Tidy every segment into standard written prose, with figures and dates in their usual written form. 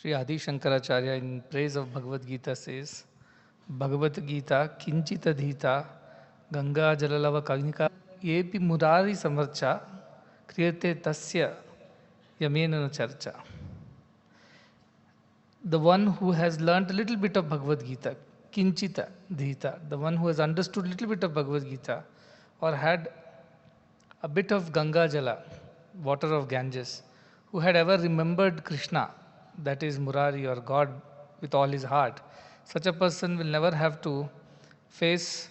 Sri Adi Shankaracharya in praise of Bhagavad Gita says, Bhagavad Gita kinchita dhita Ganga jalalava kagnika yepi murari samarcha kriyate tasya yamena charcha. The one who has learnt a little bit of Bhagavad Gita, kinchita dhita, the one who has understood a little bit of Bhagavad Gita or had a bit of Ganga Jala, water of Ganges, who had ever remembered Krishna, that is Murari or God, with all his heart, such a person will never have to face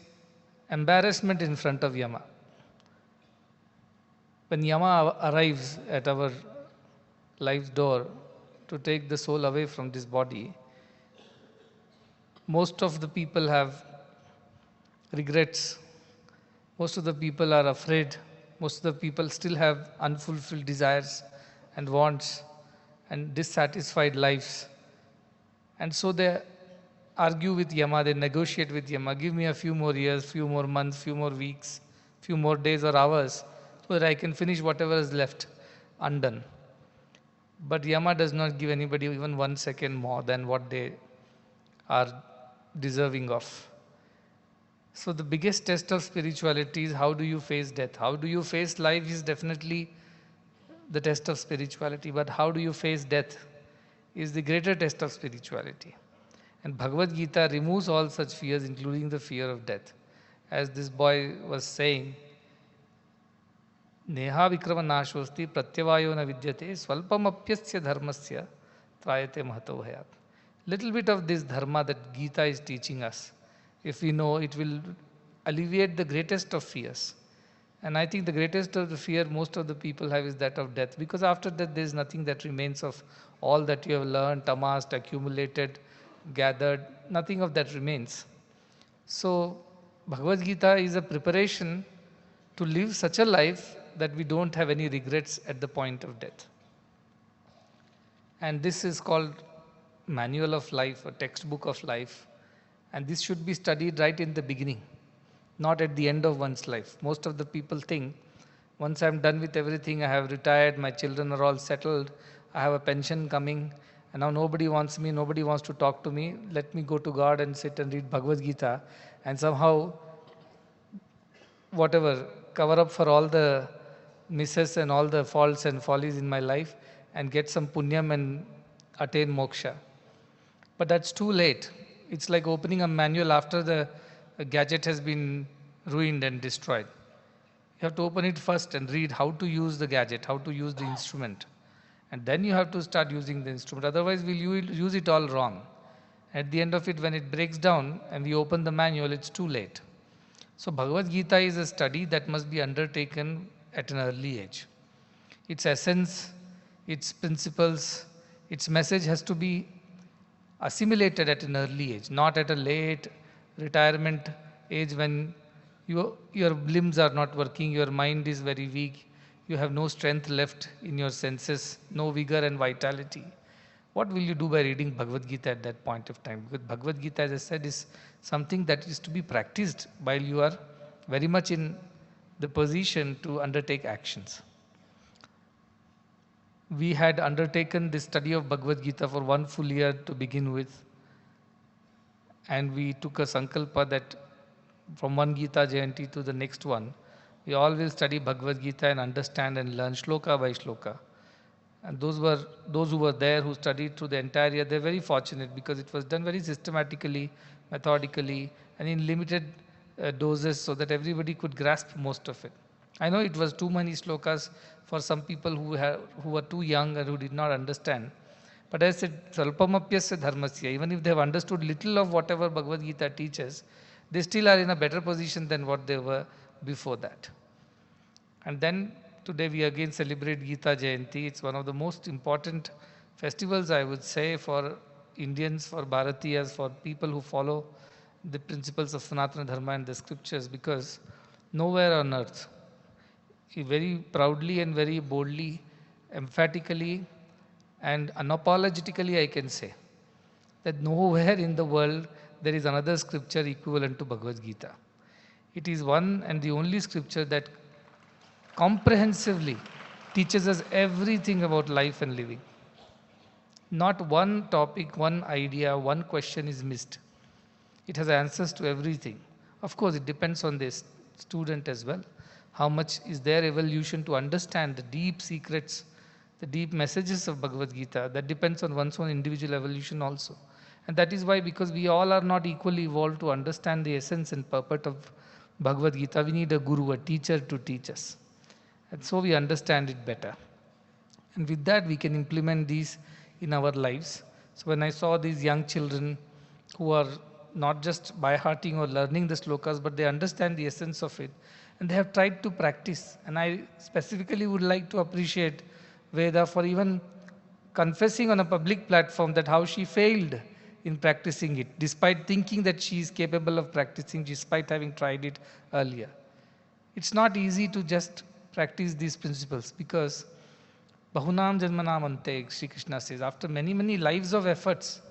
embarrassment in front of Yama. When Yama arrives at our life's door to take the soul away from this body, most of the people have regrets. Most of the people are afraid. Most of the people still have unfulfilled desires and wants and dissatisfied lives. And so they argue with Yama, they negotiate with Yama, give me a few more years, few more months, few more weeks, few more days or hours, so that I can finish whatever is left undone. But Yama does not give anybody even 1 second more than what they are deserving of. So the biggest test of spirituality is how do you face death? How do you face life is definitely the test of spirituality, but how do you face death is the greater test of spirituality. And Bhagavad Gita removes all such fears, including the fear of death. As this boy was saying, Neha vikrama nashosti pratyavayo na vidyate swalpamapyasya dharmasya trayate mahato bhayat. Little bit of this dharma that Gita is teaching us, if we know, it will alleviate the greatest of fears. And I think the greatest of the fear most of the people have is that of death, because after death there is nothing that remains of all that you have learned, amassed, accumulated, gathered, nothing of that remains. So Bhagavad Gita is a preparation to live such a life that we don't have any regrets at the point of death. And this is called manual of life, a textbook of life. And this should be studied right in the beginning, not at the end of one's life. Most of the people think, once I'm done with everything, I have retired, my children are all settled, I have a pension coming, and now nobody wants me, nobody wants to talk to me, let me go to God and sit and read Bhagavad Gita, and somehow, whatever, cover up for all the misses and all the faults and follies in my life, and get some punyam and attain moksha. But that's too late. It's like opening a manual after the gadget has been ruined and destroyed. You have to open it first and read how to use the gadget, how to use the instrument. And then you have to start using the instrument. Otherwise, we'll use it all wrong. At the end of it, when it breaks down and we open the manual, it's too late. So Bhagavad Gita is a study that must be undertaken at an early age. Its essence, its principles, its message has to be assimilated at an early age, not at a late retirement age when your limbs are not working, your mind is very weak, you have no strength left in your senses, no vigor and vitality. What will you do by reading Bhagavad Gita at that point of time? Because Bhagavad Gita, as I said, is something that is to be practiced while you are very much in the position to undertake actions. We had undertaken the study of Bhagavad Gita for 1 full year to begin with. And we took a sankalpa that from one Gita jayanthi to the next one, we all will study Bhagavad Gita and understand and learn shloka by shloka. And those who were there who studied through the entire year, they're very fortunate because it was done very systematically, methodically, and in limited doses so that everybody could grasp most of it. I know it was too many shlokas for some people who were too young and who did not understand. But as I said, Salpamapyasya dharmasya, even if they have understood little of whatever Bhagavad Gita teaches, they still are in a better position than what they were before that. And then today we again celebrate Gita Jayanti. It's one of the most important festivals, I would say, for Indians, for Bharatiyas, for people who follow the principles of Sanatana Dharma and the scriptures, because nowhere on earth, very proudly and very boldly, emphatically and unapologetically I can say that nowhere in the world there is another scripture equivalent to Bhagavad Gita. It is one and the only scripture that comprehensively teaches us everything about life and living. Not one topic, one idea, one question is missed. It has answers to everything. Of course, it depends on the student as well. How much is their evolution to understand the deep secrets, the deep messages of Bhagavad Gita. That depends on one's own individual evolution also. And that is why, because we all are not equally evolved to understand the essence and purport of Bhagavad Gita, we need a guru, a teacher to teach us. And so we understand it better. And with that, we can implement these in our lives. So when I saw these young children who are not just by hearting or learning the slokas, but they understand the essence of it, and they have tried to practice. And I specifically would like to appreciate Veda for even confessing on a public platform that how she failed in practicing it, despite thinking that she is capable of practicing, despite having tried it earlier. It's not easy to just practice these principles, because Bahunam Janmanam Ante, Sri Krishna says, after many, many lives of efforts,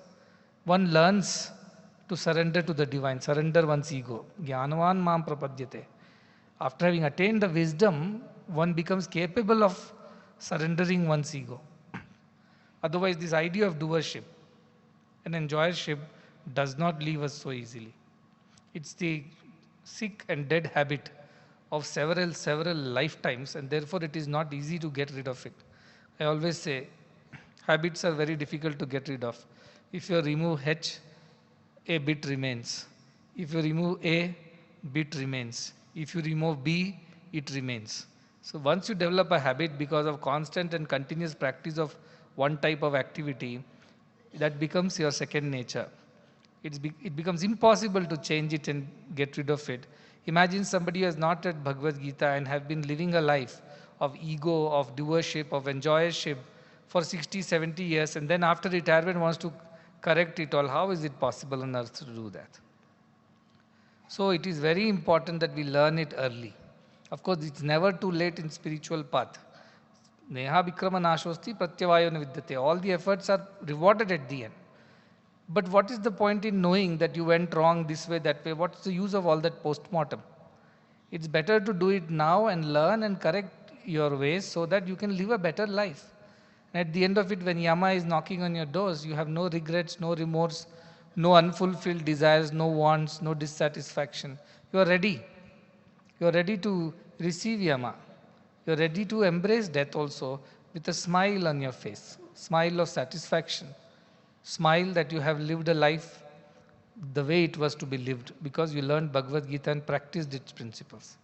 one learns to surrender to the divine, surrender one's ego. Jnanavan mam prapadyate. After having attained the wisdom, one becomes capable of surrendering one's ego. Otherwise, this idea of doership and enjoyership does not leave us so easily. It's the sick and dead habit of several lifetimes, and therefore it is not easy to get rid of it. I always say, habits are very difficult to get rid of. If you remove H, a bit remains. If you remove A, bit remains. If you remove B, it remains. So once you develop a habit because of constant and continuous practice of one type of activity, that becomes your second nature. It becomes impossible to change it and get rid of it. Imagine somebody who has not read Bhagavad Gita and have been living a life of ego, of doership, of enjoyership for 60, 70 years, and then after retirement wants to correct it all. How is it possible on earth to do that? So it is very important that we learn it early. Of course, it's never too late in spiritual path. Neha Vikrama Nashosti Pratyavayo Vidyate. All the efforts are rewarded at the end. But what is the point in knowing that you went wrong this way, that way? What's the use of all that post-mortem? It's better to do it now and learn and correct your ways so that you can live a better life. And at the end of it, when Yama is knocking on your doors, you have no regrets, no remorse, no unfulfilled desires, no wants, no dissatisfaction. You are ready. You are ready to receive Yama. You are ready to embrace death also with a smile on your face, smile of satisfaction, smile that you have lived a life the way it was to be lived, because you learned Bhagavad Gita and practiced its principles.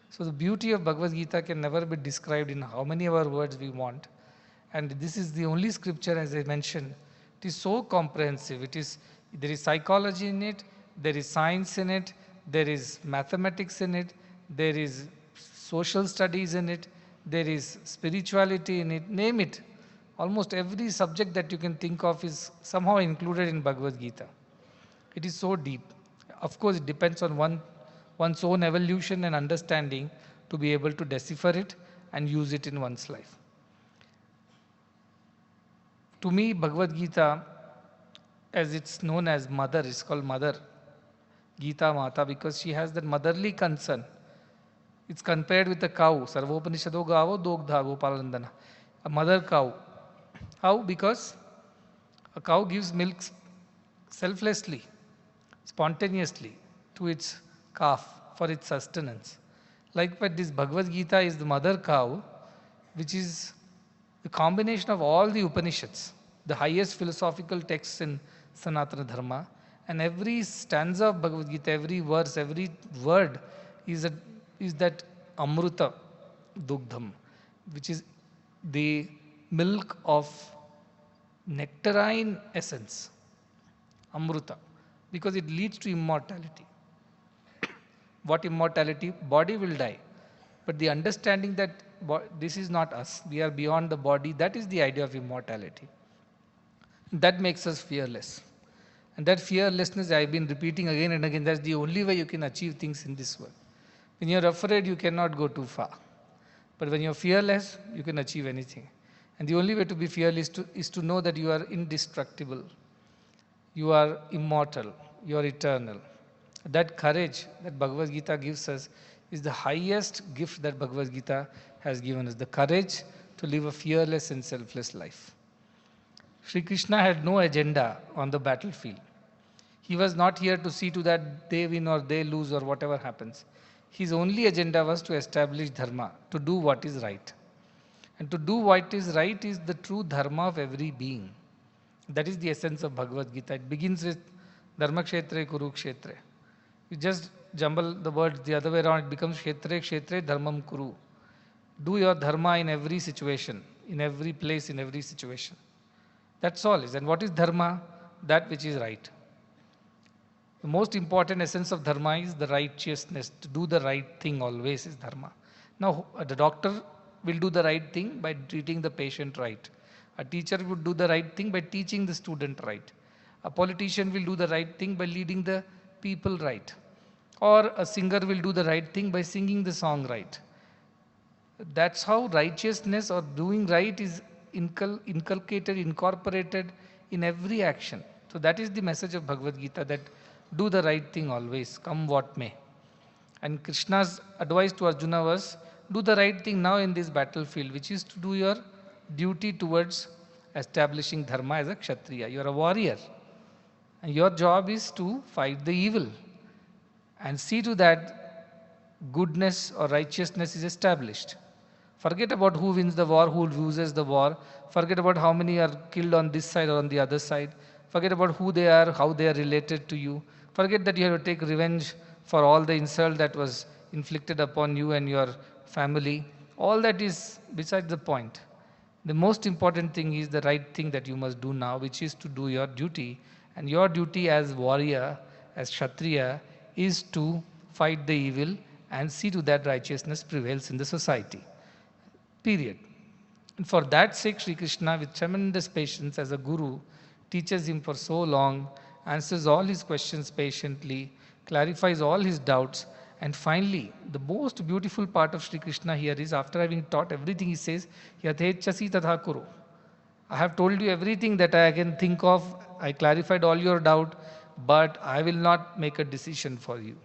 So the beauty of Bhagavad Gita can never be described in how many of our words we want. And this is the only scripture, as I mentioned, it is so comprehensive. There is psychology in it, there is science in it, there is mathematics in it, there is social studies in it, there is spirituality in it, name it. Almost every subject that you can think of is somehow included in Bhagavad Gita. It is so deep. Of course, it depends on one's own evolution and understanding to be able to decipher it and use it in one's life. To me, Bhagavad Gita, as it's known as mother, it's called mother, Gita Mata, because she has that motherly concern. It's compared with a cow. Sarvopanishado gavo dogdha gopalandana. A mother cow. How? Because a cow gives milk selflessly, spontaneously to its calf for its sustenance. Likewise, this Bhagavad Gita is the mother cow, which is the combination of all the Upanishads, the highest philosophical texts in Sanatana Dharma, and every stanza of Bhagavad Gita, every verse, every word is that Amruta Dugdham, which is the milk of nectarine essence, Amruta, because it leads to immortality. What immortality? Body will die. But the understanding that this is not us, we are beyond the body, that is the idea of immortality. That makes us fearless. And that fearlessness, I've been repeating again and again, that's the only way you can achieve things in this world. When you're afraid, you cannot go too far. But when you're fearless, you can achieve anything. And the only way to be fearless is to know that you are indestructible, you are immortal, you are eternal. That courage that Bhagavad Gita gives us is the highest gift that Bhagavad Gita has given us, the courage to live a fearless and selfless life. Sri Krishna had no agenda on the battlefield. He was not here to see to that they win or they lose or whatever happens. His only agenda was to establish dharma, to do what is right. And to do what is right is the true dharma of every being. That is the essence of Bhagavad Gita. It begins with Dharma Kshetre Kurukshetre. You just jumble the words the other way around, it becomes Kshetre Kshetre Dharmam Kuru. Do your dharma in every situation, in every place, in every situation. That's all is. And what is dharma? That which is right. The most important essence of dharma is the righteousness. To do the right thing always is dharma. Now, the doctor will do the right thing by treating the patient right. A teacher would do the right thing by teaching the student right. A politician will do the right thing by leading the people right. Or a singer will do the right thing by singing the song right. That's how righteousness or doing right is inculcated, incorporated in every action. So that is the message of Bhagavad Gita, that do the right thing always, come what may. And Krishna's advice to Arjuna was, do the right thing now in this battlefield, which is to do your duty towards establishing dharma as a kshatriya. You are a warrior. And your job is to fight the evil and see to that goodness or righteousness is established. Forget about who wins the war, who loses the war. Forget about how many are killed on this side or on the other side. Forget about who they are, how they are related to you. Forget that you have to take revenge for all the insult that was inflicted upon you and your family. All that is beside the point. The most important thing is the right thing that you must do now, which is to do your duty. And your duty as warrior, as Kshatriya, is to fight the evil and see to that righteousness prevails in the society. Period. And for that sake, Sri Krishna, with tremendous patience as a guru, teaches him for so long, answers all his questions patiently, clarifies all his doubts, and finally, the most beautiful part of Sri Krishna here is, after having taught everything, he says, Yathechasi tatha kuru. I have told you everything that I can think of, I clarified all your doubt, but I will not make a decision for you.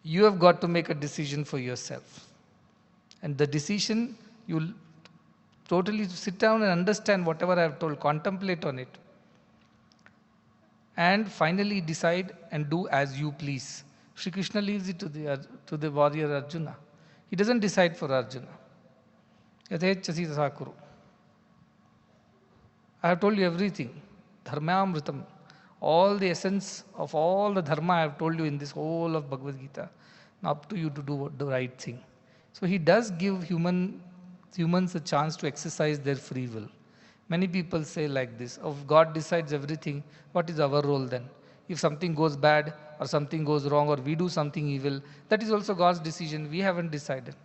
You have got to make a decision for yourself. And the decision, you'll totally sit down and understand whatever I have told, contemplate on it. And finally decide and do as you please. Shri Krishna leaves it to the warrior Arjuna. He doesn't decide for Arjuna. Yathechasi tatha kuru. I have told you everything. Dharmamritam. All the essence of all the dharma I have told you in this whole of Bhagavad Gita. Now up to you to do the right thing. So he does give humans a chance to exercise their free will. Many people say like this, if God decides everything, what is our role then? If something goes bad or something goes wrong or we do something evil, that is also God's decision. We haven't decided.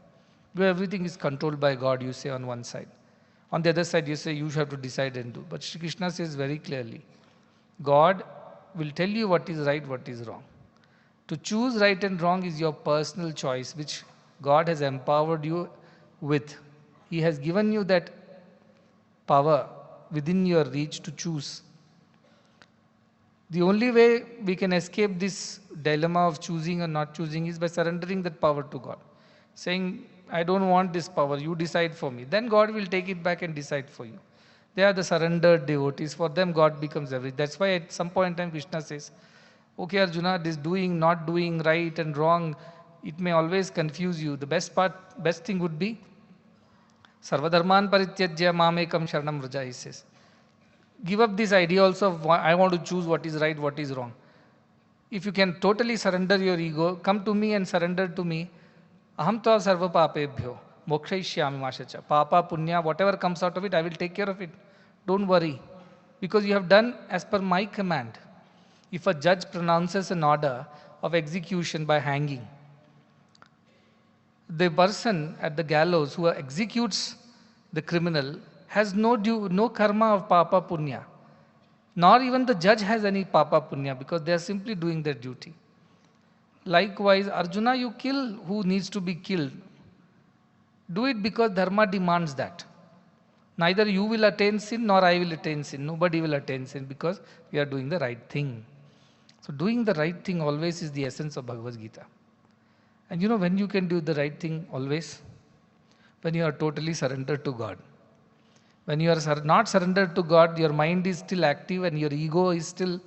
Everything is controlled by God, you say on one side. On the other side, you say you have to decide and do. But Shri Krishna says very clearly, God will tell you what is right, what is wrong. To choose right and wrong is your personal choice, which God has empowered you with. He has given you that power within your reach to choose. The only way we can escape this dilemma of choosing or not choosing is by surrendering that power to God. Saying, I don't want this power, you decide for me. Then God will take it back and decide for you. They are the surrendered devotees. For them, God becomes everything. That's why at some point in time, Krishna says, okay, Arjuna, this doing, not doing, right and wrong, it may always confuse you. The best thing would be, Sarvadharman parityajya mamekam sharanam vraja, he says. Give up this idea also of I want to choose what is right, what is wrong. If you can totally surrender your ego, come to me and surrender to me. Aham tva sarva papebhyo mokshaishyami mashacha. Papa, punya, whatever comes out of it, I will take care of it. Don't worry. Because you have done as per my command. If a judge pronounces an order of execution by hanging, the person at the gallows who executes the criminal has no karma of papa punya. Nor even the judge has any papa punya, because they are simply doing their duty. Likewise, Arjuna, you kill who needs to be killed. Do it because dharma demands that. Neither you will attain sin nor I will attain sin. Nobody will attain sin because we are doing the right thing. So doing the right thing always is the essence of Bhagavad Gita. And you know when you can do the right thing always? When you are totally surrendered to God. When you are not surrendered to God, your mind is still active and your ego is still,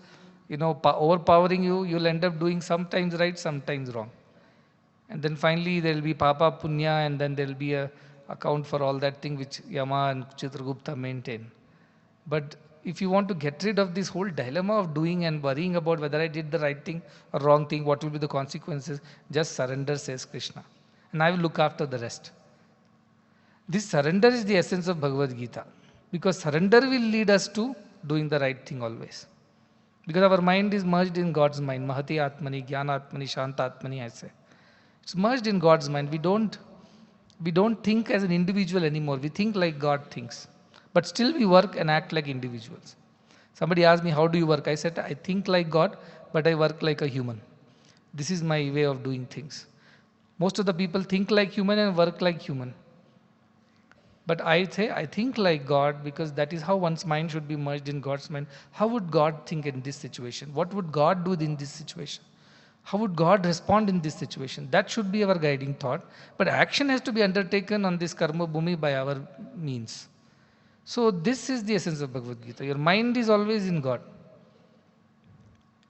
overpowering you. You'll end up doing sometimes right, sometimes wrong. And then finally there will be Papa Punya, and then there will be a account for all that thing which Yama and Chitragupta maintain. But if you want to get rid of this whole dilemma of doing and worrying about whether I did the right thing or wrong thing, what will be the consequences, just surrender, says Krishna. And I will look after the rest. This surrender is the essence of Bhagavad Gita. Because surrender will lead us to doing the right thing always. Because our mind is merged in God's mind. Mahati Atmani, Jnana Atmani, Shanta Atmani, I say. It's merged in God's mind. We don't think as an individual anymore. We think like God thinks. But still we work and act like individuals. Somebody asked me, how do you work? I said, I think like God, but I work like a human. This is my way of doing things. Most of the people think like human and work like human. But I say, I think like God, because that is how one's mind should be merged in God's mind. How would God think in this situation? What would God do in this situation? How would God respond in this situation? That should be our guiding thought. But action has to be undertaken on this karma bhumi by our means. So this is the essence of Bhagavad Gita. Your mind is always in God.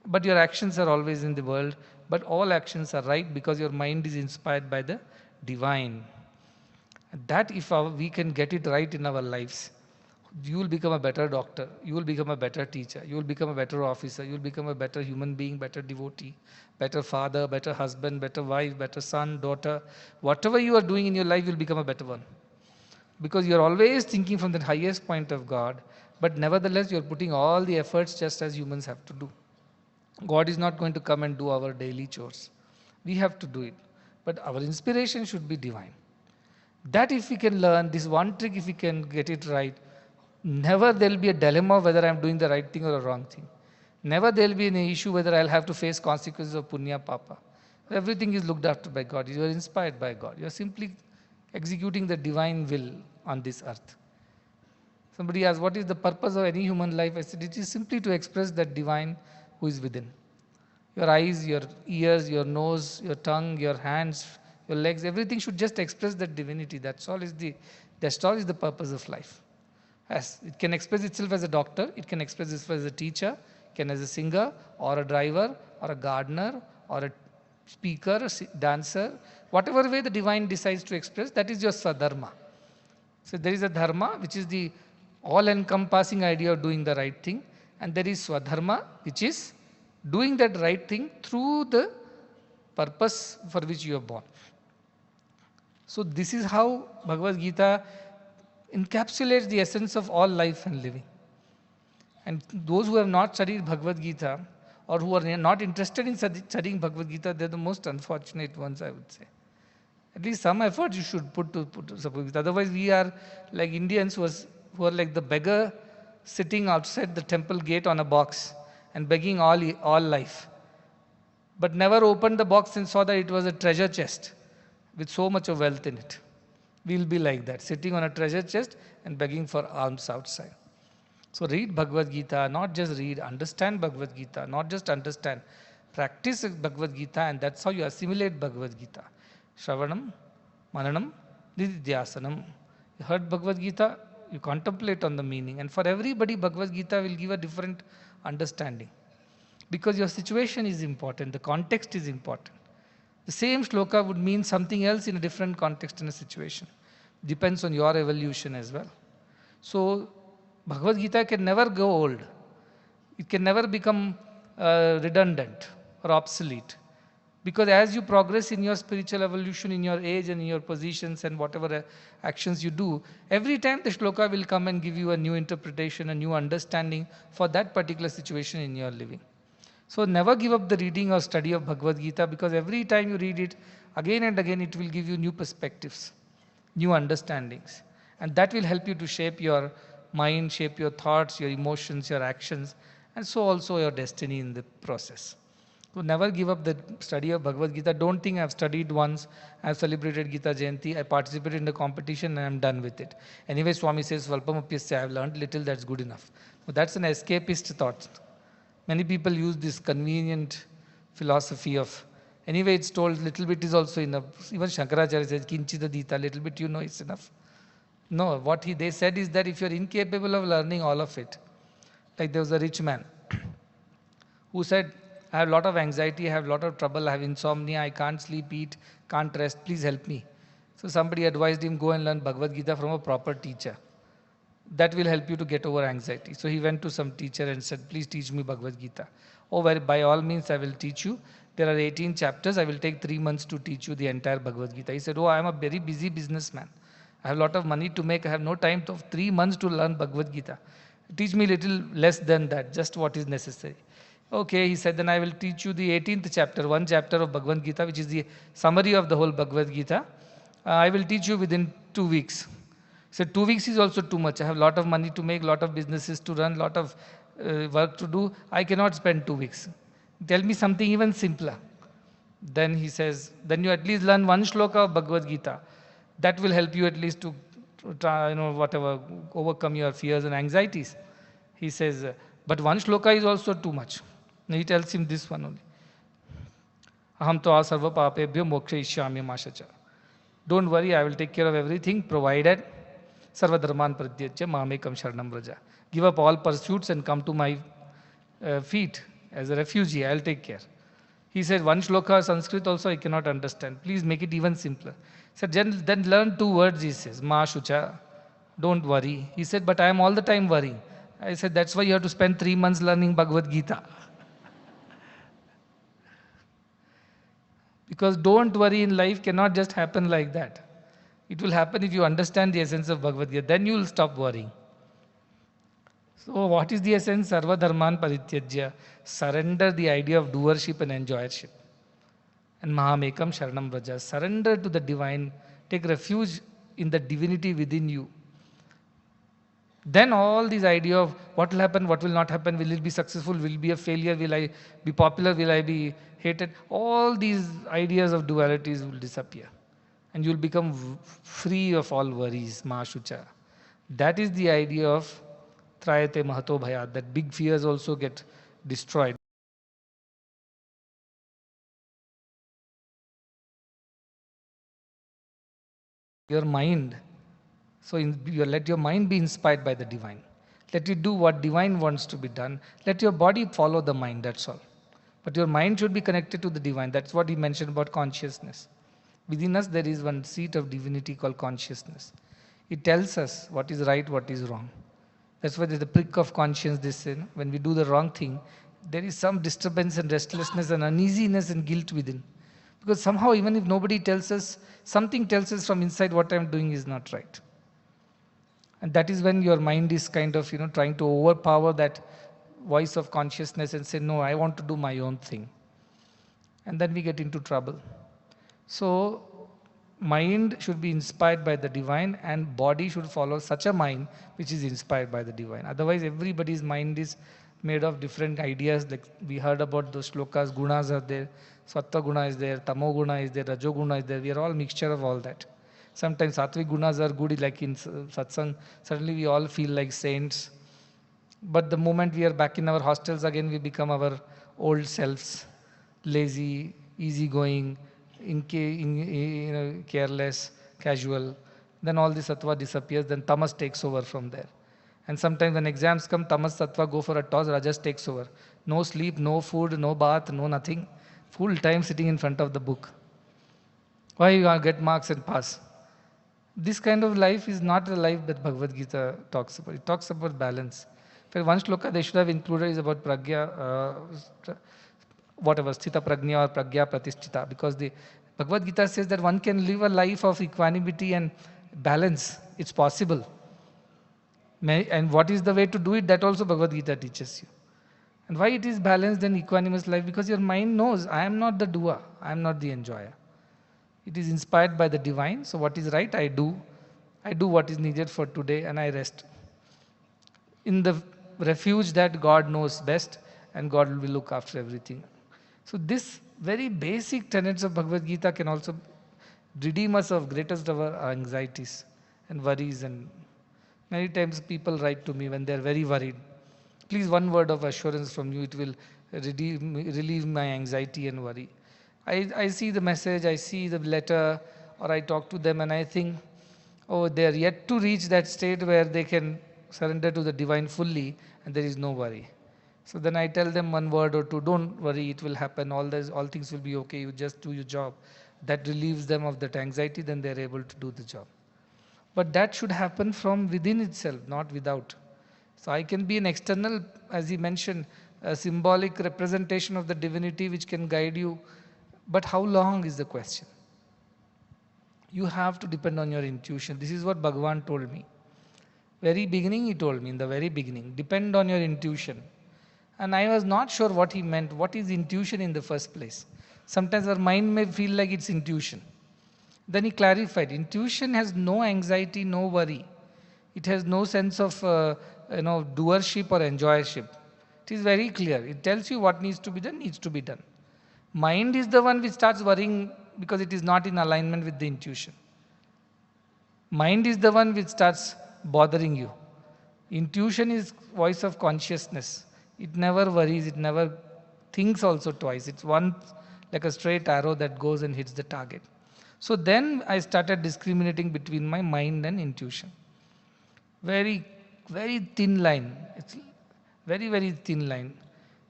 But your actions are always in the world. But all actions are right because your mind is inspired by the divine. That if we can get it right in our lives, you will become a better doctor, you will become a better teacher, you will become a better officer, you will become a better human being, better devotee, better father, better husband, better wife, better son, daughter. Whatever you are doing in your life, you will become a better one. Because you are always thinking from the highest point of God, but nevertheless you are putting all the efforts just as humans have to do. God is not going to come and do our daily chores. We have to do it. But our inspiration should be divine. That if we can learn, this one trick if we can get it right, never there will be a dilemma whether I am doing the right thing or a wrong thing. Never there will be an issue whether I will have to face consequences of punya papa. Everything is looked after by God. You are inspired by God. You are simply executing the divine will on this earth. Somebody asked, what is the purpose of any human life? I said, it is simply to express that divine who is within. Your eyes, your ears, your nose, your tongue, your hands, your legs, everything should just express that divinity. That's all is the purpose of life. As it can express itself as a doctor, it can express itself as a teacher, it can as a singer, or a driver, or a gardener, or a speaker, a dancer. Whatever way the divine decides to express, that is your swadharma. So there is a dharma, which is the all-encompassing idea of doing the right thing, and there is swadharma, which is doing that right thing through the purpose for which you are born. So this is how Bhagavad Gita encapsulates the essence of all life and living. And those who have not studied Bhagavad Gita or who are not interested in studying Bhagavad Gita, they are the most unfortunate ones, I would say. At least some effort you should put to Bhagavad Gita. Otherwise we are like Indians who are like the beggar sitting outside the temple gate on a box and begging all life. But never opened the box and saw that it was a treasure chest with so much of wealth in it. We will be like that, sitting on a treasure chest and begging for alms outside. So read Bhagavad Gita, not just read, understand Bhagavad Gita, not just understand, practice Bhagavad Gita, and that's how you assimilate Bhagavad Gita. Shravanam, Mananam, Nididhyasanam. You heard Bhagavad Gita, you contemplate on the meaning, and for everybody Bhagavad Gita will give a different understanding. Because your situation is important, the context is important. The same shloka would mean something else in a different context and a situation. Depends on your evolution as well. So Bhagavad Gita can never go old. It can never become redundant or obsolete. Because as you progress in your spiritual evolution, in your age and in your positions and whatever actions you do, every time the shloka will come and give you a new interpretation, a new understanding for that particular situation in your living. So never give up the reading or study of Bhagavad Gita, because every time you read it, again and again it will give you new perspectives, new understandings. And that will help you to shape your mind, shape your thoughts, your emotions, your actions, and so also your destiny in the process. So never give up the study of Bhagavad Gita. Don't think I've studied once, I've celebrated Gita Jayanthi, I participated in the competition and I'm done with it. Anyway, Swami says, Svalpamapyasya, I've learned little, that's good enough. So that's an escapist thought. Many people use this convenient philosophy of, anyway it's told little bit is also enough. Even Shankaracharya says, Kinchita Dita, little bit you know is enough. No, they said is that if you're incapable of learning all of it, like there was a rich man who said, I have a lot of anxiety, I have a lot of trouble, I have insomnia, I can't sleep, eat, can't rest, please help me. So somebody advised him, go and learn Bhagavad Gita from a proper teacher. That will help you to get over anxiety. So he went to some teacher and said, please teach me Bhagavad Gita. Oh, well, by all means, I will teach you. There are 18 chapters. I will take 3 months to teach you the entire Bhagavad Gita. He said, oh, I am a very busy businessman. I have a lot of money to make. I have no time to 3 months to learn Bhagavad Gita. Teach me little less than that, just what is necessary. Okay, he said, then I will teach you the 18th chapter, one chapter of Bhagavad Gita, which is the summary of the whole Bhagavad Gita. I will teach you within 2 weeks. He said, 2 weeks is also too much. I have a lot of money to make, lot of businesses to run, lot of work to do. I cannot spend 2 weeks. Tell me something even simpler. Then he says, then you at least learn one shloka of Bhagavad Gita. That will help you at least to try, whatever, overcome your fears and anxieties. He says, but one shloka is also too much. And he tells him this one only. Aham tva sarva papebhyo moksha ishyami mashacha. Don't worry, I will take care of everything, provided sarva dharman pratyajya mamekam sharanam vraja. Give up all pursuits and come to my feet as a refugee. I will take care. He said, one shloka Sanskrit also I cannot understand. Please make it even simpler. He said, then learn 2 words, he says, ma shucha, don't worry. He said, but I am all the time worrying. I said, that's why you have to spend 3 months learning Bhagavad Gita. Because don't worry in life cannot just happen like that. It will happen if you understand the essence of Bhagavad Gita. Then you will stop worrying. So what is the essence? Sarva dharman parityajya. Surrender the idea of doership and enjoyership. And mahamekam sharanam vraja. Surrender to the divine. Take refuge in the divinity within you. Then all these idea of what will happen, what will not happen, will it be successful, will it be a failure, will I be popular, will I be hated, all these ideas of dualities will disappear. And you will become free of all worries, Mahashucha. That is the idea of Trayate Mahato Bhayat, that big fears also get destroyed. Your mind, so let your mind be inspired by the divine. Let it do what divine wants to be done. Let your body follow the mind, that's all. But your mind should be connected to the divine. That's what he mentioned about consciousness. Within us there is one seat of divinity called consciousness. It tells us what is right, what is wrong. That's why there's the prick of conscience, they say. When we do the wrong thing, there is some disturbance and restlessness and uneasiness and guilt within. Because somehow, even if nobody tells us, something tells us from inside what I'm doing is not right. And that is when your mind is kind of, trying to overpower that voice of consciousness and say, no, I want to do my own thing. And then we get into trouble. So, mind should be inspired by the divine and body should follow such a mind which is inspired by the divine. Otherwise, everybody's mind is made of different ideas. Like we heard about those shlokas, gunas are there, sattva guna is there, tamo guna is there, rajo guna is there. We are all mixture of all that. Sometimes sattvic gunas are good, like in satsang, suddenly we all feel like saints. But the moment we are back in our hostels again, we become our old selves, lazy, easygoing, careless, casual. Then all the sattva disappears, then tamas takes over from there. And sometimes when exams come, tamas, sattva go for a toss, rajas takes over. No sleep, no food, no bath, no nothing. Full time sitting in front of the book. Why you get marks and pass? This kind of life is not the life that Bhagavad Gita talks about. It talks about balance. For one shloka they should have included is about pragya, whatever, sthita pragnya or pragya pratisthita, because the Bhagavad Gita says that one can live a life of equanimity and balance. It's possible. And what is the way to do it? That also Bhagavad Gita teaches you. And why it is balanced and equanimous life? Because your mind knows, I am not the doer, I am not the enjoyer. It is inspired by the divine, so what is right, I do. I do what is needed for today and I rest. In the refuge that God knows best and God will look after everything. So this very basic tenets of Bhagavad Gita can also redeem us of greatest of our anxieties and worries. And many times people write to me when they are very worried. Please, one word of assurance from you, it will relieve my anxiety and worry. I see the message, I see the letter, or I talk to them and I think, Oh, they are yet to reach that state where they can surrender to the divine fully and there is no worry. So then I tell them one word or two, don't worry, it will happen, all things will be okay, you just do your job. That relieves them of that anxiety, then they are able to do the job. But that should happen from within itself, not without. So I can be an external, as he mentioned, a symbolic representation of the divinity which can guide you. But how long is the question? You have to depend on your intuition. This is what Bhagavan told me. Very beginning he told me, in the very beginning, depend on your intuition. And I was not sure what he meant. What is intuition in the first place? Sometimes our mind may feel like it's intuition. Then he clarified, intuition has no anxiety, no worry. It has no sense of doership or enjoyership. It is very clear. It tells you what needs to be done, needs to be done. Mind is the one which starts worrying because it is not in alignment with the intuition. Mind is the one which starts bothering you. Intuition is voice of consciousness. It never worries, it never thinks also twice. It's one like a straight arrow that goes and hits the target. So then I started discriminating between my mind and intuition. Very, very thin line. It's very, very thin line.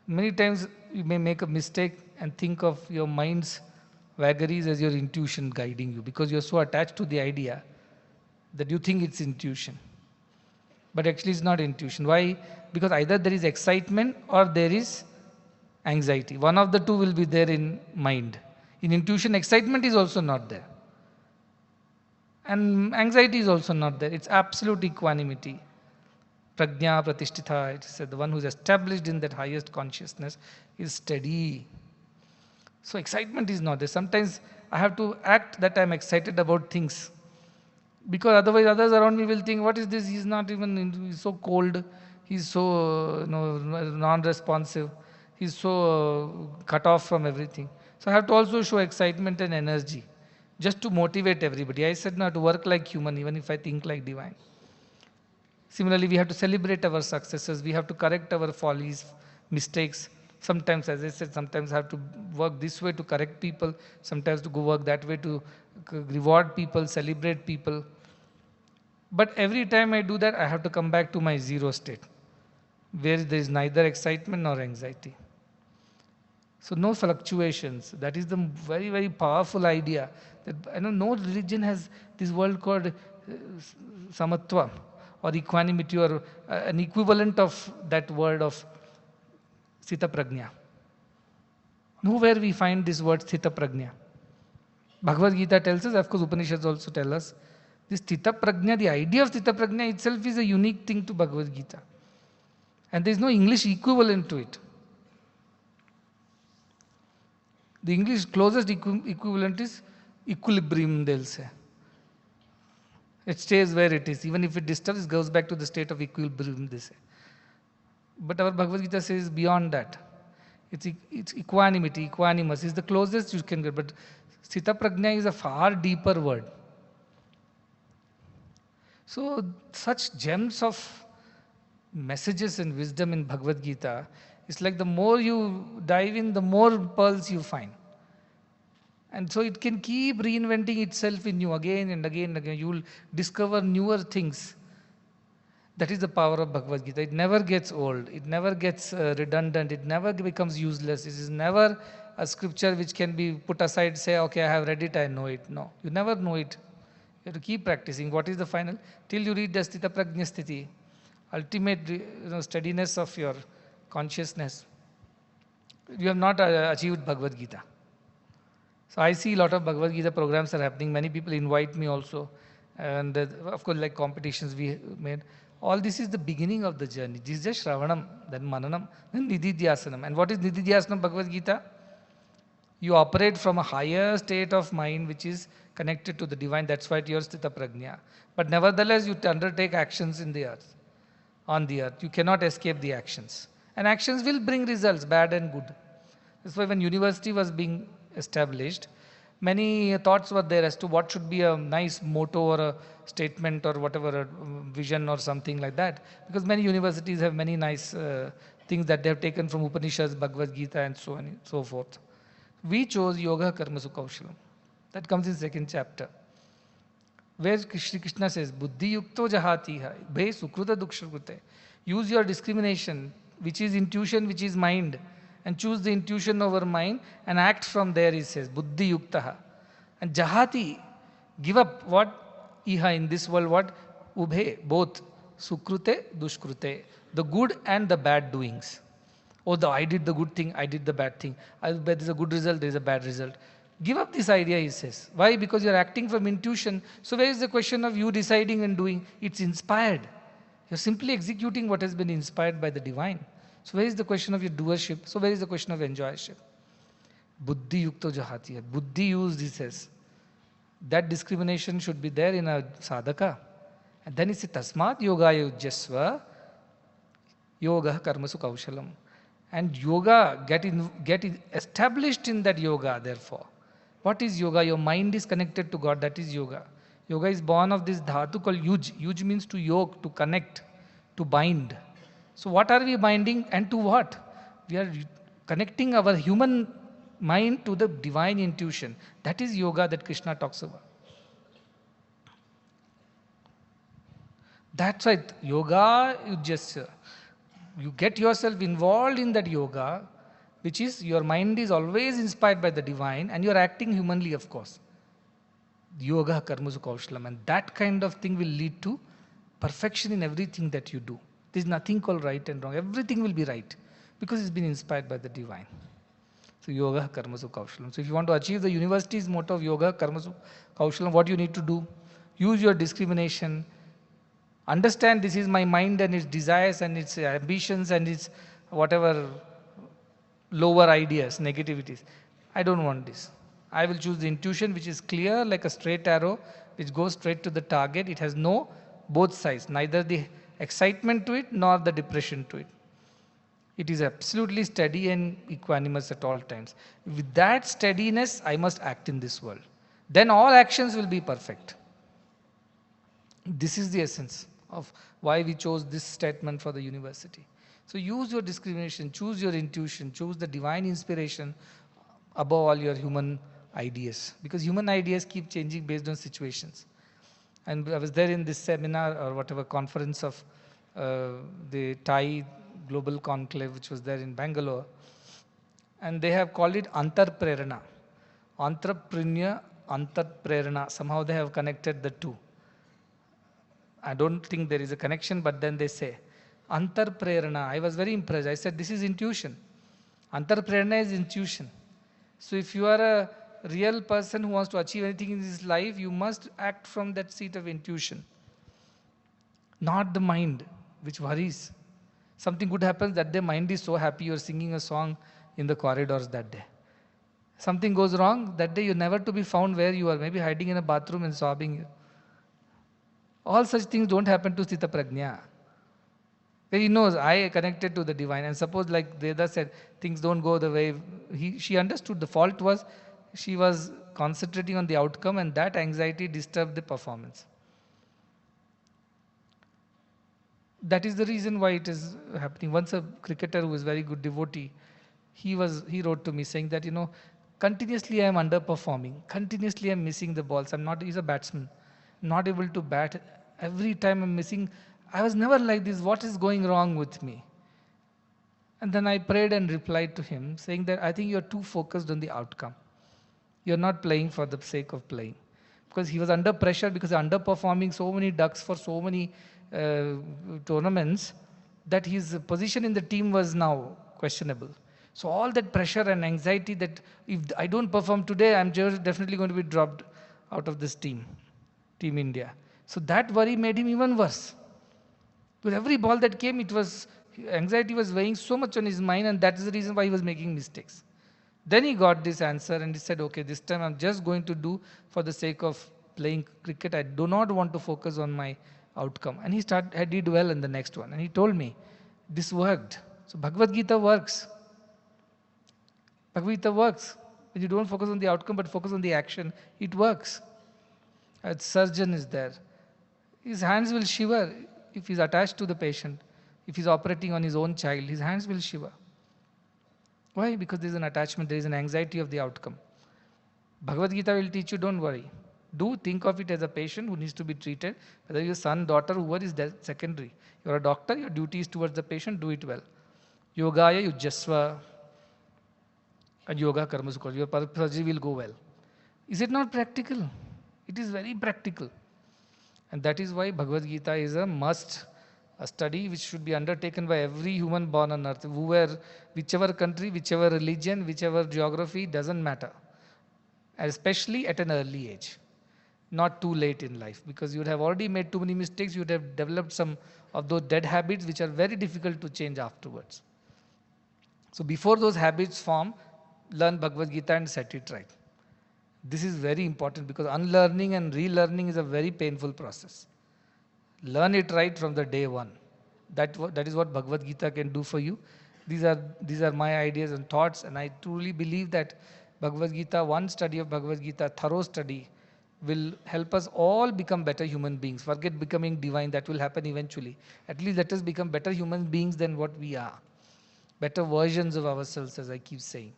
Many times you may make a mistake and think of your mind's vagaries as your intuition guiding you because you're so attached to the idea that you think it's intuition. But actually it's not intuition. Why? Because either there is excitement or there is anxiety. One of the two will be there in mind. In intuition, excitement is also not there. And anxiety is also not there. It's absolute equanimity. Prajna pratishtitha, it said the one who is established in that highest consciousness is steady. So excitement is not there. Sometimes I have to act that I am excited about things. Because otherwise others around me will think, what is this? He's not even, he's so cold. He's so non-responsive. He's so cut off from everything. So I have to also show excitement and energy just to motivate everybody. I said, no, to work like human, even if I think like divine. Similarly, we have to celebrate our successes. We have to correct our follies, mistakes. Sometimes, as I said, sometimes I have to work this way to correct people. Sometimes to go work that way to reward people, celebrate people. But every time I do that, I have to come back to my zero state, where there is neither excitement nor anxiety. So no fluctuations. That is the very, very powerful idea. That no religion has this word called samatva or equanimity or an equivalent of that word of Sthita Prajna. Nowhere we find this word Sthita Prajna. Bhagavad Gita tells us, of course Upanishads also tell us, this Sthita Prajna, the idea of Sthita Prajna itself is a unique thing to Bhagavad Gita. And there is no English equivalent to it. The English closest equivalent is equilibrium, they'll say. It stays where it is. Even if it disturbs, it goes back to the state of equilibrium, they say. But our Bhagavad Gita says beyond that. It's equanimity, equanimous is the closest you can get. But Sthita Prajna is a far deeper word. So such gems of messages and wisdom in Bhagavad Gita, it's like the more you dive in, the more pearls you find. And so it can keep reinventing itself in you again and again and again. You will discover newer things. That is the power of Bhagavad Gita. It never gets old. It never gets redundant. It never becomes useless. It is never a scripture which can be put aside, say, okay, I have read it, I know it. No, you never know it. You have to keep practicing. What is the final? Till you reach the Sthita Prajna Sthiti, ultimate steadiness of your consciousness, you have not achieved Bhagavad Gita. So I see a lot of Bhagavad Gita programs are happening. Many people invite me also. And of course, like competitions we made. All this is the beginning of the journey. This is just Shravanam, then Mananam, then Nididhyasanam. And what is Nididhyasanam Bhagavad Gita? You operate from a higher state of mind which is connected to the divine. That's why your Sthita Prajna. But nevertheless, you undertake actions in the earth, on the earth. You cannot escape the actions. And actions will bring results, bad and good. That's why when university was being established, many thoughts were there as to what should be a nice motto or a statement or whatever, a vision or something like that. Because many universities have many nice things that they have taken from Upanishads, Bhagavad Gita and so on and so forth. We chose Yoga Karma Sukhaushalam. That comes in second chapter. where Shri Krishna says, Buddhi yukto jahati hai, bhe sukruta dukshakrute. Use your discrimination, which is intuition, which is mind, and choose the intuition over mind and act from there, he says, Buddhi yuktaha. And jahati, give up what iha in this world, what ubhe, both sukrute, dushkrute, the good and the bad doings. Oh, I did the good thing, I did the bad thing. There is a good result, there is a bad result. Give up this idea, he says. Why? Because you are acting from intuition. So where is the question of you deciding and doing? It's inspired. You're simply executing what has been inspired by the divine. So where is the question of your doership? So where is the question of enjoyership? Buddhi yukto jahati hai. Buddhi used, he says. That discrimination should be there in a sadhaka. And then he says, Tasmat yoga yujyasva yoga karmasu kaushalam. And yoga, get established in that yoga, therefore. What is yoga? Your mind is connected to God, that is yoga. Yoga is born of this dhatu called yuj. Yuj means to yoke, to connect, to bind. So what are we binding and to what? We are connecting our human mind to the divine intuition. That is yoga that Krishna talks about. That's right. Yoga, you get yourself involved in that yoga, which is your mind is always inspired by the divine and you are acting humanly, of course. Yoga karmasu kaushalam, and that kind of thing will lead to perfection in everything that you do. There is nothing called right and wrong. Everything will be right because it's been inspired by the divine. So yoga karmasu kaushalam. So if you want to achieve the university's motto of yoga karmasu kaushalam, what you need to do? Use your discrimination. Understand this is my mind and its desires and its ambitions and its whatever lower ideas, negativities. I don't want this. I will choose the intuition which is clear like a straight arrow which goes straight to the target. It has no both sides, neither the excitement to it nor the depression to it. It is absolutely steady and equanimous at all times. With that steadiness, I must act in this world. Then all actions will be perfect. This is the essence of why we chose this statement for the university. So use your discrimination, choose your intuition, choose the divine inspiration above all your human ideas. Because human ideas keep changing based on situations. And I was there in this seminar or whatever conference of the Thai Global Conclave, which was there in Bangalore. And they have called it Antarprerana. Entrepreneur, Antarprerana. Somehow they have connected the two. I don't think there is a connection, but then they say, Antarprerana. I was very impressed. I said, this is intuition. Antarprerana is intuition. So if you are a real person who wants to achieve anything in this life, you must act from that seat of intuition. Not the mind, which worries. Something good happens that day, mind is so happy, you're singing a song in the corridors that day. Something goes wrong, that day you're never to be found where you are, maybe hiding in a bathroom and sobbing. All such things don't happen to Sthita Prajna. Where he knows, I connected to the divine. And suppose like Veda said, things don't go the way, she understood the fault was, she was concentrating on the outcome and that anxiety disturbed the performance. That is the reason why it is happening. Once a cricketer who is very good devotee, he wrote to me saying that, continuously I am underperforming. Continuously I am missing the balls. He's a batsman. Not able to bat. Every time I'm missing. I was never like this. What is going wrong with me? And then I prayed and replied to him saying that I think you're too focused on the outcome. You're not playing for the sake of playing. Because he was under pressure because underperforming so many ducks for so many tournaments that his position in the team was now questionable. So all that pressure and anxiety that if I don't perform today, I'm definitely going to be dropped out of this team, Team India. So that worry made him even worse. With every ball that came, anxiety was weighing so much on his mind, and that is the reason why he was making mistakes. Then he got this answer and he said, okay, this time I'm just going to do for the sake of playing cricket. I do not want to focus on my outcome. And he did well in the next one. And he told me, this worked. So Bhagavad Gita works. Bhagavad Gita works. When you don't focus on the outcome but focus on the action, it works. A surgeon is there. His hands will shiver if he's attached to the patient. If he's operating on his own child, his hands will shiver. Why? Because there is an attachment, there is an anxiety of the outcome. Bhagavad Gita will teach you, don't worry. Do think of it as a patient who needs to be treated. Whether your son, daughter, whoever is that secondary. You're a doctor, your duty is towards the patient, do it well. Yogaya yujasva and yoga karma sukha. Your surgery will go well. Is it not practical? It is very practical. And that is why Bhagavad Gita is a must, a study which should be undertaken by every human born on earth, whichever country, whichever religion, whichever geography, doesn't matter. Especially at an early age. Not too late in life, because you would have already made too many mistakes, you would have developed some of those dead habits which are very difficult to change afterwards. So before those habits form, learn Bhagavad Gita and set it right. This is very important because unlearning and relearning is a very painful process. Learn it right from the day one. That is what Bhagavad Gita can do for you. These are my ideas and thoughts, and I truly believe that Bhagavad Gita, one study of Bhagavad Gita, thorough study, will help us all become better human beings. Forget becoming divine, that will happen eventually. At least let us become better human beings than what we are. Better versions of ourselves, as I keep saying.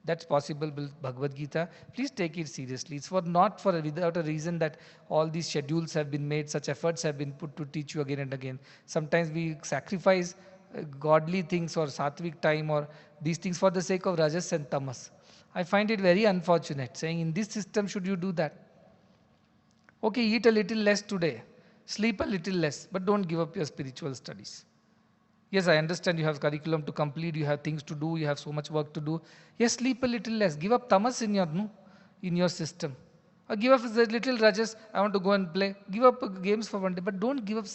That's possible with Bhagavad Gita. Please take it seriously. It's not without a reason that all these schedules have been made, such efforts have been put to teach you again and again. Sometimes we sacrifice godly things or sattvic time or these things for the sake of rajas and tamas. I find it very unfortunate, saying in this system should you do that? Okay, eat a little less today, sleep a little less, but don't give up your spiritual studies. Yes, I understand you have curriculum to complete, you have things to do, you have so much work to do. Yes, sleep a little less. Give up tamas in your system. Or give up a little rajas, I want to go and play. Give up games for one day, but don't give up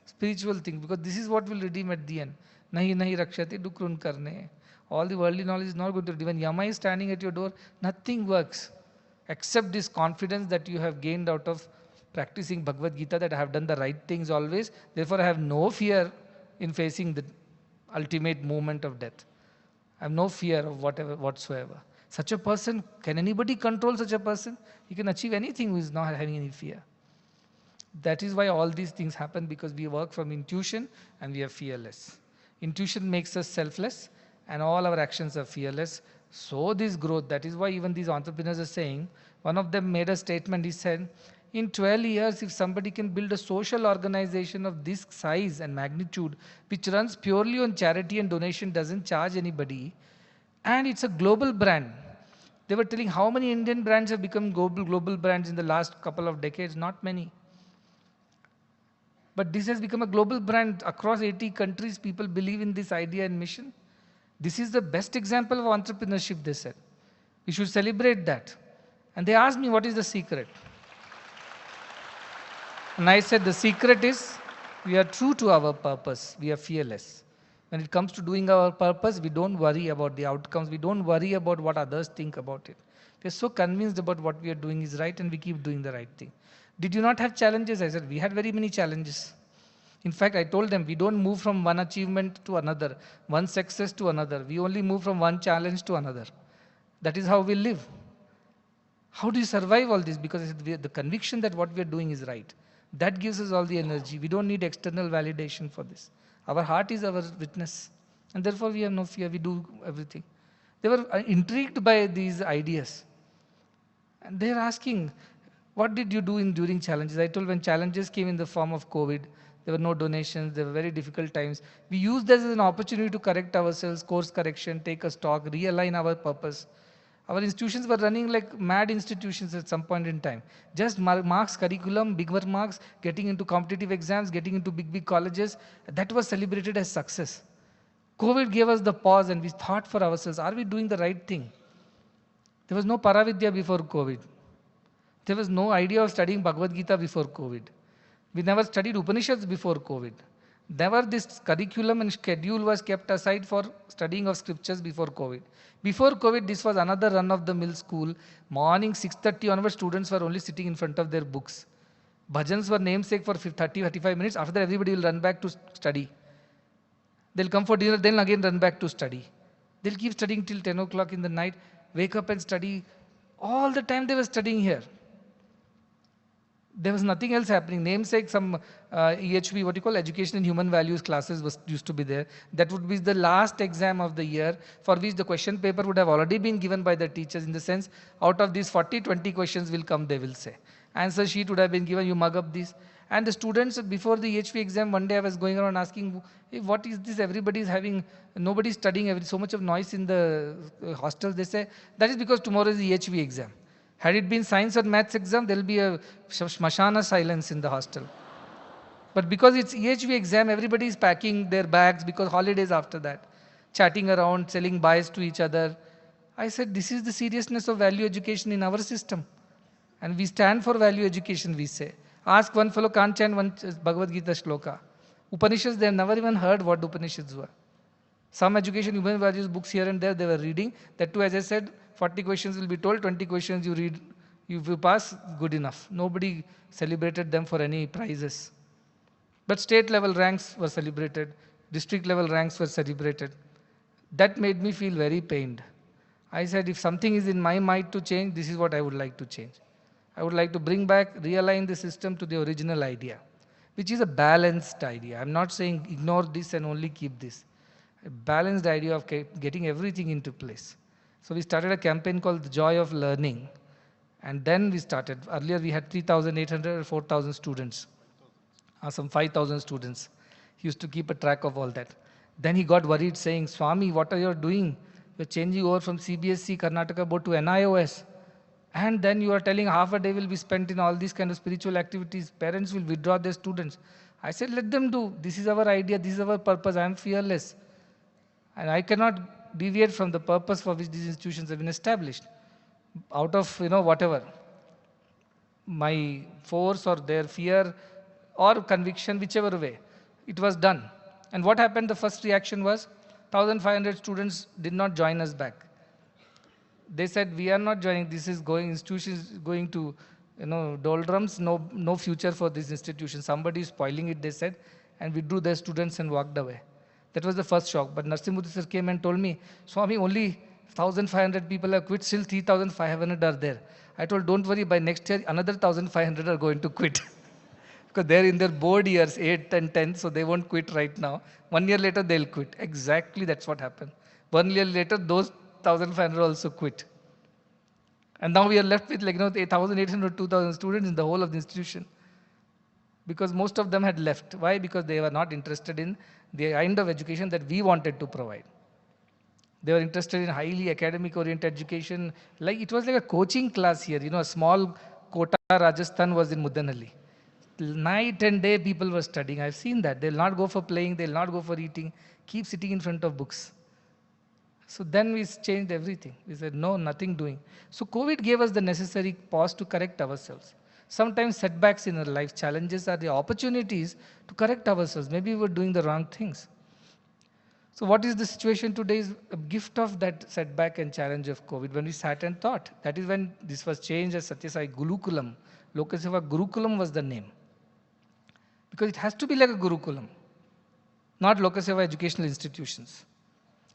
spiritual things, because this is what will redeem at the end. Nahi nahi rakshati dukrun karne. All the worldly knowledge is not going to redeem. When Yama is standing at your door, nothing works except this confidence that you have gained out of practicing Bhagavad Gita, that I have done the right things always. Therefore, I have no fear in facing the ultimate moment of death. I have no fear of whatsoever. Such a person, can anybody control such a person? He can achieve anything who is not having any fear. That is why all these things happen, because we work from intuition and we are fearless. Intuition makes us selfless and all our actions are fearless. So this growth, that is why even these entrepreneurs are saying, one of them made a statement, he said, in 12 years, if somebody can build a social organization of this size and magnitude, which runs purely on charity and donation, doesn't charge anybody, and it's a global brand. They were telling how many Indian brands have become global brands in the last couple of decades. Not many. But this has become a global brand. Across 80 countries, people believe in this idea and mission. This is the best example of entrepreneurship, they said. We should celebrate that. And they asked me, what is the secret? And I said, the secret is we are true to our purpose. We are fearless. When it comes to doing our purpose, we don't worry about the outcomes. We don't worry about what others think about it. We are so convinced about what we are doing is right, and we keep doing the right thing. Did you not have challenges? I said, we had very many challenges. In fact, I told them, we don't move from one achievement to another, one success to another. We only move from one challenge to another. That is how we live. How do you survive all this? Because the conviction that what we are doing is right. That gives us all the energy. We don't need external validation for this. Our heart is our witness. And therefore we have no fear. We do everything. They were intrigued by these ideas. And they are asking, what did you do during challenges? I told, when challenges came in the form of COVID, there were no donations, there were very difficult times. We used this as an opportunity to correct ourselves, course correction, take a stock, realign our purpose. Our institutions were running like mad institutions at some point in time. Just marks, curriculum, bigger marks, getting into competitive exams, getting into big colleges. That was celebrated as success. COVID gave us the pause and we thought for ourselves, are we doing the right thing? There was no Paravidya before COVID. There was no idea of studying Bhagavad Gita before COVID. We never studied Upanishads before COVID. Never this curriculum and schedule was kept aside for studying of scriptures before COVID. Before COVID, this was another run-of-the-mill school. Morning 6:30 onwards, students were only sitting in front of their books. Bhajans were namesake for 30-35 minutes. After that, everybody will run back to study. They'll come for dinner, then again run back to study. They'll keep studying till 10 o'clock in the night, wake up and study. All the time they were studying here. There was nothing else happening. Namesake, some EHV, what you call Education and Human Values classes used to be there. That would be the last exam of the year, for which the question paper would have already been given by the teachers, in the sense, out of these 40, 20 questions will come, they will say. Answer sheet would have been given, you mug up this. And the students, before the EHV exam, one day I was going around asking, hey, what is this? Everybody is having, nobody is studying, so much of noise in the hostels. They say, that is because tomorrow is the EHV exam. Had it been science or maths exam, there will be a smashana silence in the hostel. But because it's EHV exam, everybody is packing their bags because holidays after that, chatting around, selling buys to each other. I said, this is the seriousness of value education in our system. And we stand for value education, we say. Ask one fellow, can't chant one Bhagavad Gita shloka. Upanishads, they have never even heard what Upanishads were. Some education, human values books here and there, they were reading. That too, as I said, 40 questions will be told, 20 questions you read. If you pass, good enough. Nobody celebrated them for any prizes. But state level ranks were celebrated. District level ranks were celebrated. That made me feel very pained. I said, if something is in my mind to change, this is what I would like to change. I would like to bring back, realign the system to the original idea, which is a balanced idea. I'm not saying ignore this and only keep this. A balanced idea of getting everything into place. So we started a campaign called The Joy of Learning. And then we started. Earlier we had 3,800 or 4,000 students. Some 5,000 students. He used to keep a track of all that. Then he got worried saying, Swami, what are you doing? You're changing over from CBSE, Karnataka board to NIOS. And then you are telling half a day will be spent in all these kind of spiritual activities. Parents will withdraw their students. I said, let them do. This is our idea. This is our purpose. I am fearless. And I cannot deviate from the purpose for which these institutions have been established. Out of, whatever. My force or their fear or conviction, whichever way. It was done. And what happened? The first reaction was 1,500 students did not join us back. They said, we are not joining, this is going, institutions going to, doldrums, no future for this institution. Somebody is spoiling it, they said, and withdrew their students and walked away. That was the first shock. But Narsimurti sir came and told me, Swami, only 1,500 people have quit, still 3,500 are there. I told, don't worry, by next year, another 1,500 are going to quit. Because they're in their board years, 8 and 10, so they won't quit right now. 1 year later, they'll quit. Exactly that's what happened. 1 year later, those 1,500 also quit. And now we are left with 1,800, 2,000 students in the whole of the institution. Because most of them had left. Why? Because they were not interested in the kind of education that we wanted to provide. They were interested in highly academic oriented education. It was like a coaching class here. A small Kota, Rajasthan was in Mudanhalli. Night and day people were studying. I've seen that. They'll not go for playing. They'll not go for eating. Keep sitting in front of books. So then we changed everything. We said, no, nothing doing. So COVID gave us the necessary pause to correct ourselves. Sometimes setbacks in our life, challenges are the opportunities to correct ourselves. Maybe we were doing the wrong things. So what is the situation today is a gift of that setback and challenge of COVID. When we sat and thought, that is when this was changed as Satyasai Gurukulam. Lokaseva Gurukulam was the name. Because it has to be like a Gurukulam, not Lokaseva educational institutions.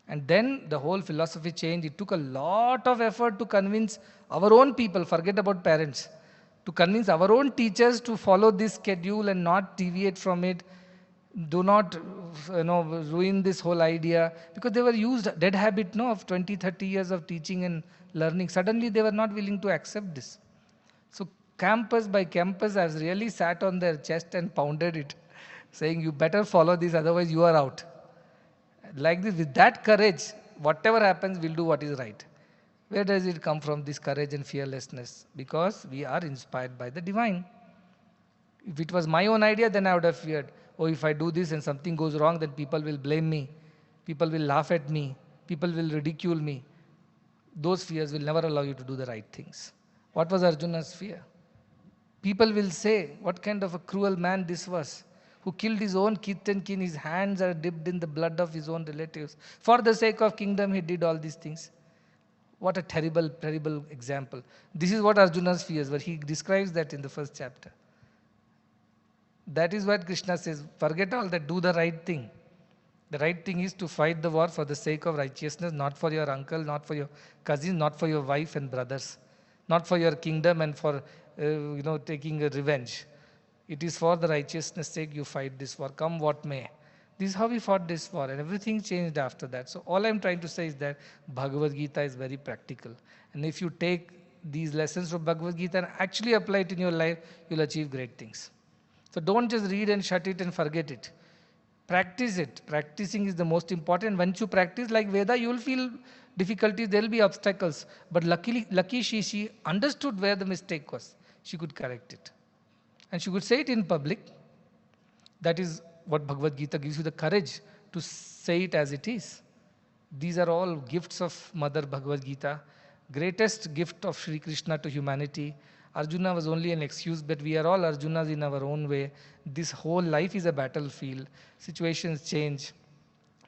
And then the whole philosophy changed. It took a lot of effort to convince our own people, forget about parents, to convince our own teachers to follow this schedule and not deviate from it. Do not ruin this whole idea. Because they were used, dead habit of 20, 30 years of teaching and learning. Suddenly they were not willing to accept this. So campus by campus has really sat on their chest and pounded it, saying you better follow this, otherwise you are out. Like this, with that courage, whatever happens, we'll do what is right. Where does it come from, this courage and fearlessness? Because we are inspired by the divine. If it was my own idea, then I would have feared, oh, if I do this and something goes wrong, then people will blame me. People will laugh at me. People will ridicule me. Those fears will never allow you to do the right things. What was Arjuna's fear? People will say, what kind of a cruel man this was, who killed his own kith and kin, his hands are dipped in the blood of his own relatives. For the sake of kingdom, he did all these things. What a terrible, terrible example. This is what Arjuna's fears were. He describes that in the first chapter. That is what Krishna says, forget all that, do the right thing. The right thing is to fight the war for the sake of righteousness, not for your uncle, not for your cousin, not for your wife and brothers, not for your kingdom and for taking a revenge. It is for the righteousness' sake you fight this war, come what may. This is how we fought this war, and everything changed after that. So all I'm trying to say is that Bhagavad Gita is very practical. And if you take these lessons from Bhagavad Gita and actually apply it in your life, you'll achieve great things. So don't just read and shut it and forget it. Practice it. Practicing is the most important. Once you practice like Veda, you will feel difficulties, there will be obstacles. But lucky she understood where the mistake was. She could correct it. And she could say it in public. That is what Bhagavad Gita gives you the courage to say it as it is. These are all gifts of Mother Bhagavad Gita. Greatest gift of Sri Krishna to humanity. Arjuna was only an excuse, but we are all Arjunas in our own way. This whole life is a battlefield. Situations change.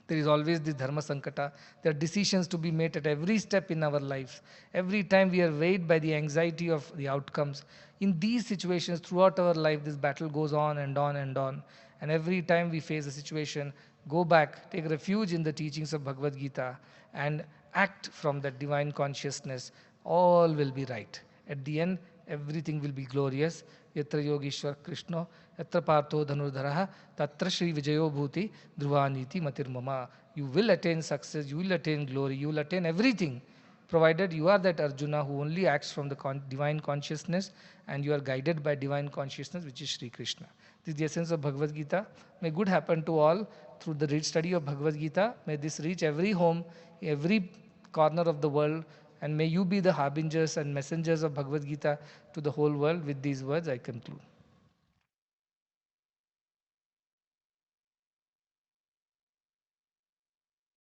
There is always this dharma sankata. There are decisions to be made at every step in our lives. Every time we are weighed by the anxiety of the outcomes. In these situations, throughout our life, this battle goes on and on and on. And every time we face a situation, go back, take refuge in the teachings of Bhagavad Gita, and act from that divine consciousness. All will be right. At the end, everything will be glorious. Yatra Yogeshwar Krishna, Yatra Partho Dhanurdharaha, Tatra Shri Vijayo Bhuti, Dhruvaniti Matir Mama. You will attain success, you will attain glory, you will attain everything, provided you are that Arjuna who only acts from the divine consciousness and you are guided by divine consciousness, which is Sri Krishna. This is the essence of Bhagavad Gita. May good happen to all through the study of Bhagavad Gita. May this reach every home, every corner of the world, and may you be the harbingers and messengers of Bhagavad Gita to the whole world. With these words, I conclude.